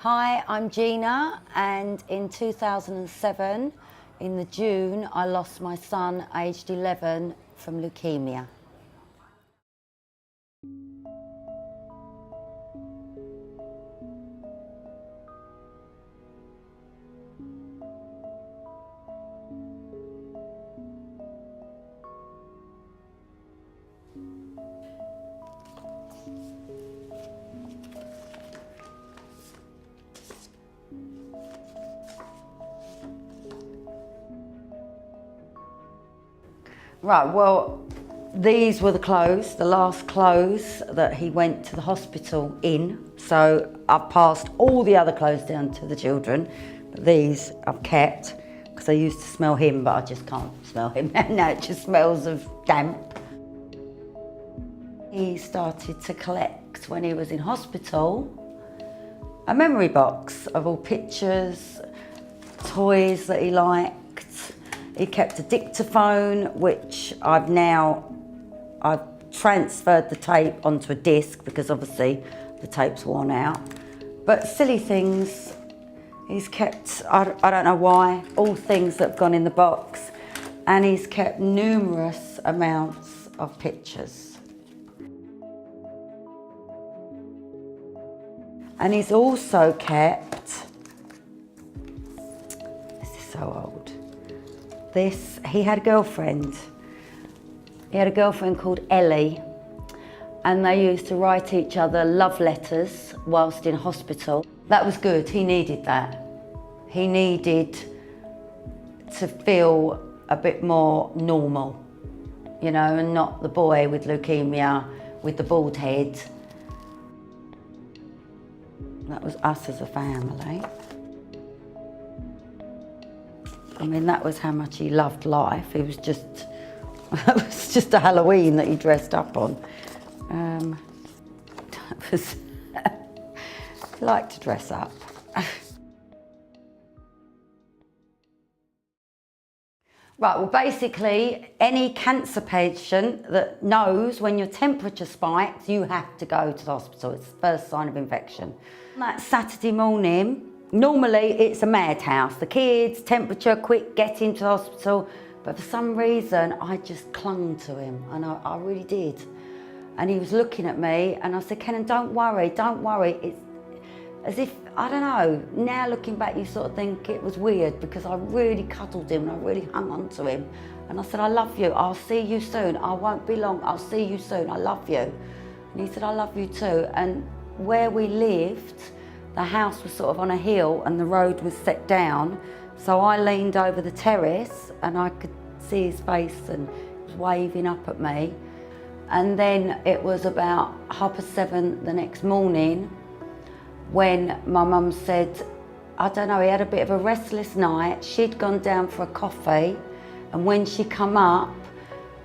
Hi, I'm Gina, and in 2007, in the June, I lost my son, aged 11, from leukemia. Right, well, these were the last clothes that he went to the hospital in. So I've passed all the other clothes down to the children, but these I've kept because I used to smell him, but I just can't smell him now. It just smells of damp. He started to collect, when he was in hospital, a memory box of all pictures, toys that he liked. He kept a dictaphone, which I've transferred the tape onto a disc because obviously the tape's worn out. But silly things, he's kept, I don't know why, all things that have gone in the box. And he's kept numerous amounts of pictures. And he's also kept, this is so old. He had a girlfriend. He had a girlfriend called Ellie, and they used to write each other love letters whilst in hospital. That was good, he needed that. He needed to feel a bit more normal, you know, and not the boy with leukemia, with the bald head. That was us as a family. I mean, that was how much he loved life. It was just, it was just a Halloween that he dressed up on. That was, he liked to dress up. Right, well, basically, any cancer patient that knows when your temperature spikes, you have to go to the hospital. It's the first sign of infection. That Saturday morning, normally it's a madhouse. The kids, temperature, quick, get into the hospital. But for some reason, I just clung to him, and I really did. And he was looking at me, and I said, Kenan, don't worry, don't worry. It's as if, I don't know, now looking back, you sort of think it was weird because I really cuddled him and I really hung on to him. And I said, I love you, I'll see you soon. I won't be long, I'll see you soon, I love you. And he said, I love you too. And where we lived, the house was sort of on a hill and the road was set down. So I leaned over the terrace and I could see his face and he was waving up at me. And then it was about 7:30 the next morning when my mum said, I don't know, he had a bit of a restless night. She'd gone down for a coffee, and when she come up,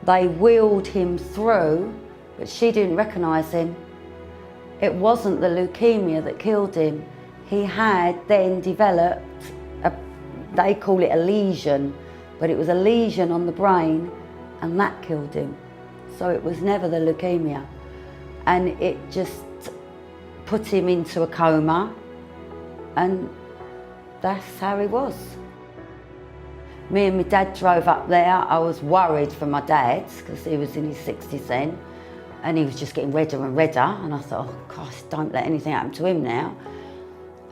they wheeled him through, but she didn't recognise him. It wasn't the leukemia that killed him. He had then developed, they call it a lesion, but it was a lesion on the brain, and that killed him. So it was never the leukemia. And it just put him into a coma, and that's how he was. Me and my dad drove up there. I was worried for my dad because he was in his 60s then, and he was just getting redder and redder, and I thought, oh gosh, don't let anything happen to him now.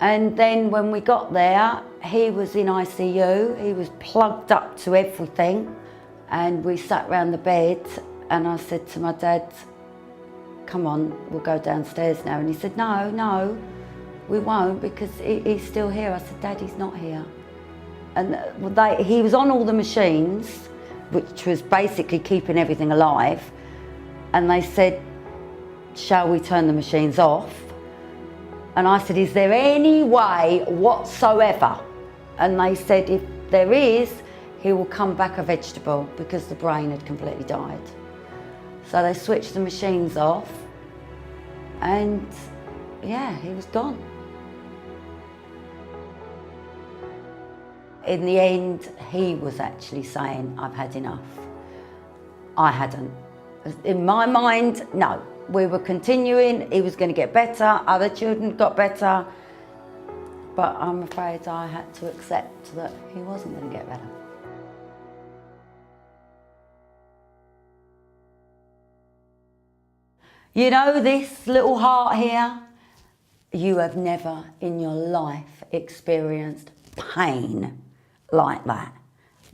And then when we got there, he was in ICU, he was plugged up to everything, and we sat round the bed, and I said to my dad, come on, we'll go downstairs now. And he said, no, we won't, because he's still here. I said, Dad, he's not here. And he was on all the machines, which was basically keeping everything alive. And they said, shall we turn the machines off? And I said, is there any way whatsoever? And they said, if there is, he will come back a vegetable, because the brain had completely died. So they switched the machines off, and yeah, he was gone. In the end, he was actually saying, I've had enough. I hadn't. In my mind, no. We were continuing, he was going to get better, other children got better. But I'm afraid I had to accept that he wasn't going to get better. You know, this little heart here, you have never in your life experienced pain like that.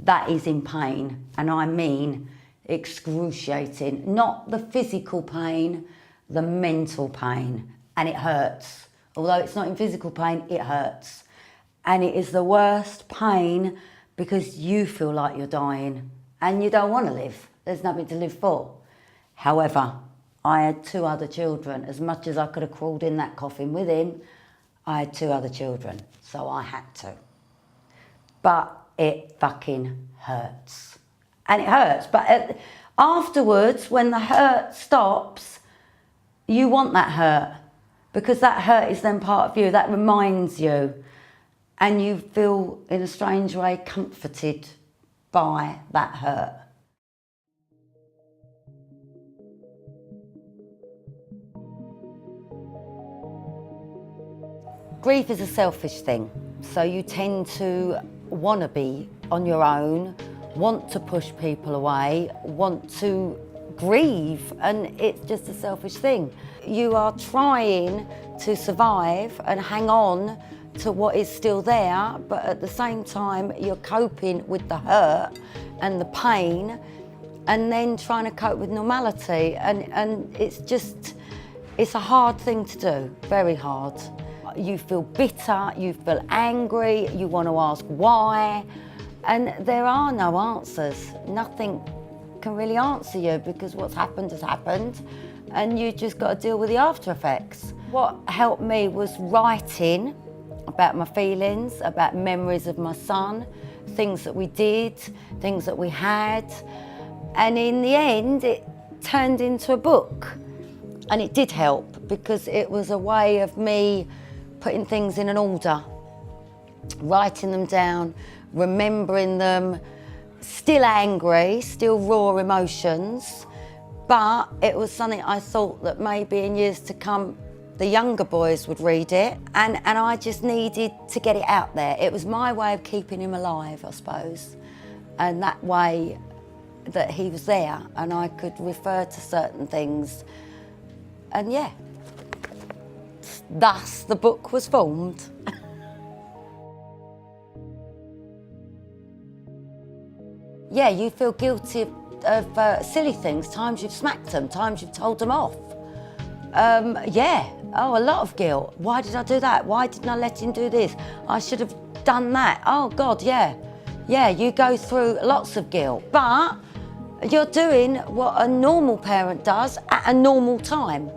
That is in pain, and I mean excruciating. Not the physical pain, the mental pain, and it hurts. Although it's not in physical pain, it hurts. And it is the worst pain because you feel like you're dying and you don't want to live. There's nothing to live for. However, I had 2 other children. As much as I could have crawled in that coffin with him, I had 2 other children, so I had to. But it fucking hurts. And it hurts, but afterwards, when the hurt stops, you want that hurt, because that hurt is then part of you, that reminds you, and you feel, in a strange way, comforted by that hurt. Grief is a selfish thing, so you tend to want to be on your own, want to push people away, want to grieve, and it's just a selfish thing. You are trying to survive and hang on to what is still there, but at the same time you're coping with the hurt and the pain, and then trying to cope with normality, and it's a hard thing to do, very hard. You feel bitter, you feel angry, you want to ask why, and there are no answers. Nothing can really answer you, because what's happened has happened, and you just got to deal with the after effects. What helped me was writing about my feelings, about memories of my son, things that we did, things that we had, and in the end it turned into a book. And it did help, because it was a way of me putting things in an order, writing them down, remembering them, still angry, still raw emotions, but it was something I thought that maybe in years to come the younger boys would read it, and I just needed to get it out there. It was my way of keeping him alive, I suppose, and that way that he was there and I could refer to certain things, and yeah. Thus, the book was formed. Yeah, you feel guilty of silly things, times you've smacked them, times you've told them off. Yeah, a lot of guilt. Why did I do that? Why didn't I let him do this? I should have done that. Oh God, yeah. Yeah, you go through lots of guilt, but you're doing what a normal parent does at a normal time.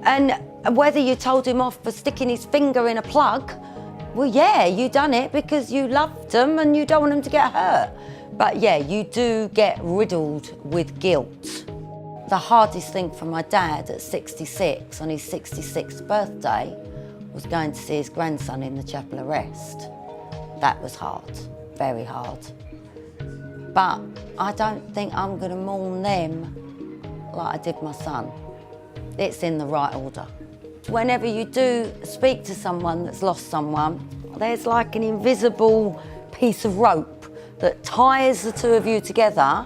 And whether you told him off for sticking his finger in a plug, well, yeah, you done it because you loved them and you don't want them to get hurt. But yeah, you do get riddled with guilt. The hardest thing for my dad at 66, on his 66th birthday, was going to see his grandson in the chapel of rest. That was hard, very hard. But I don't think I'm going to mourn them like I did my son. It's in the right order. Whenever you do speak to someone that's lost someone, there's like an invisible piece of rope that ties the 2 of you together,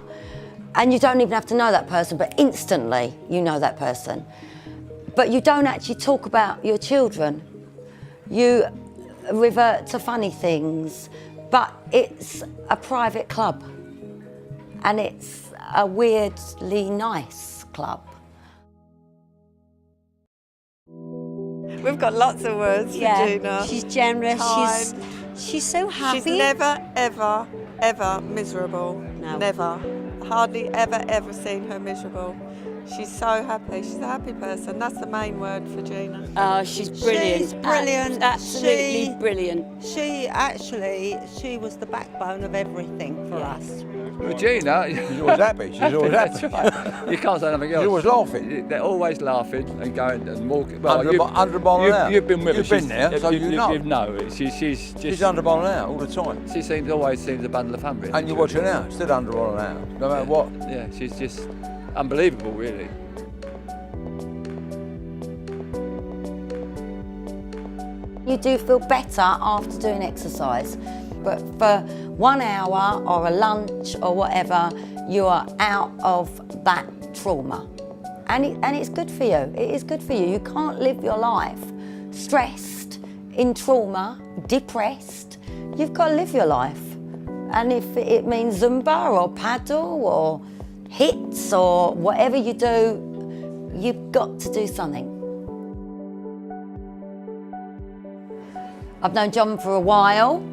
and you don't even have to know that person, but instantly you know that person. But you don't actually talk about your children. You revert to funny things, but it's a private club, and it's a weirdly nice club. We've got lots of words for Gina. She's generous. She's so happy. She's never, ever, ever miserable. No. Never. Hardly ever seen her miserable. She's so happy. She's a happy person. That's the main word for Gina. Oh, she's brilliant. She's brilliant. Absolutely brilliant. She was the backbone of everything for us. Well, Gina, she's always happy. She's always happy. Right. You can't say nothing else. She's always laughing. They're always laughing and going and walking. Well, 100 mile an hour. You've been with her. You've been there, so you know. You know. She's just. She's 100 mile an hour all the time. She always seems a bundle of fun. Really. And you watch her now, still 100 mile an hour, no matter what. Yeah, she's just unbelievable, really. You do feel better after doing exercise. But for 1 hour or a lunch or whatever, you are out of that trauma. And it's good for you. It is good for you. You can't live your life stressed, in trauma, depressed. You've got to live your life. And if it means Zumba or paddle or hits or whatever you do, you've got to do something. I've known John for a while.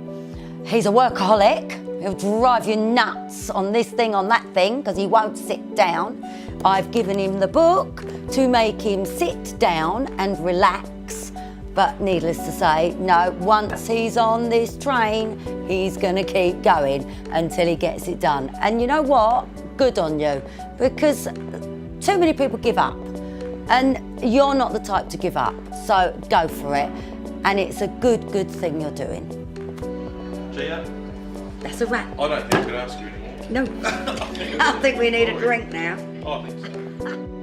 He's a workaholic. He'll drive you nuts on this thing, on that thing, because he won't sit down. I've given him the book to make him sit down and relax. But needless to say, no, once he's on this train, he's going to keep going until he gets it done. And you know what? Good on you, because too many people give up. And you're not the type to give up, so go for it. And it's a good thing you're doing. Gina? That's a wrap. I don't think I can ask you anymore. No. I think we need a drink now. I think so.